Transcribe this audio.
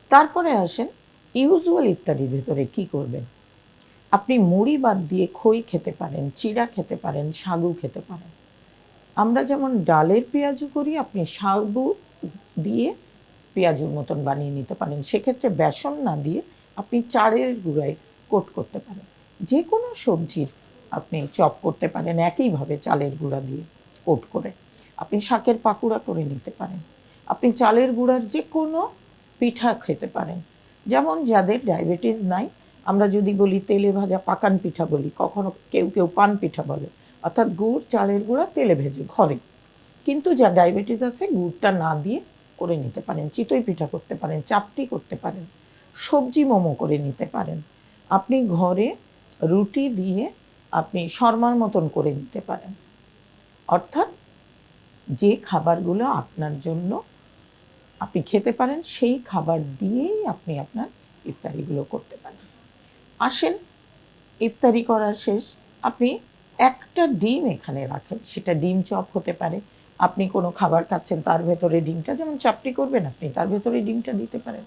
তারপরে আসেন ইউজুয়াল ইফতারির ভেতরে কি করবেন? আপনি মুড়ি বাদ দিয়ে খই খেতে পারেন, চিড়া খেতে পারেন, সাগু খেতে পারেন। আমরা যেমন ডালের পেঁয়াজু করি, আপনি সাগু দিয়ে পেঁয়াজুর মতন বানিয়ে নিতে পারেন। সেক্ষেত্রে বেসন না দিয়ে আপনি চালের গুঁড়ায় কোট করতে পারেন। যে কোনো সবজির আপনি চপ করতে পারেন একইভাবে চালের গুঁড়া দিয়ে কোট করে। আপনি শাকের পাকুড়া করে নিতে পারেন। আপনি চালের গুঁড়ার যে কোনো পিঠা খেতে পারেন। যেমন যাদের ডায়াবেটিস নাই, আমরা যদি বলি তেলে ভাজা পাকান পিঠা বলি, কখনো কেউ কেউ পান পিঠা বলে, অর্থাৎ গুড় চালের গুঁড়া তেলে ভেজে ঘরে। কিন্তু যার ডায়াবেটিস আছে গুড়টা না দিয়ে করে নিতে পারেন। চিতই পিঠা করতে পারেন, চাপটি করতে পারেন, সবজি মোমো করে নিতে পারেন। আপনি ঘরে রুটি দিয়ে আপনি শর্মার মতন করে নিতে পারেন। অর্থাৎ যে খাবারগুলো আপনার জন্য আপনি খেতে পারেন সেই খাবার দিয়েই আপনি আপনার ইফতারিগুলো করতে পারেন। আসেন ইফতারি করা শেষ, আপনি একটা ডিম এখানে রাখেন। সেটা ডিম চপ হতে পারে, আপনি কোনো খাবার খাচ্ছেন তার ভেতরে ডিমটা, যেমন চাপটি করবেন আপনি তার ভেতরে ডিমটা দিতে পারেন।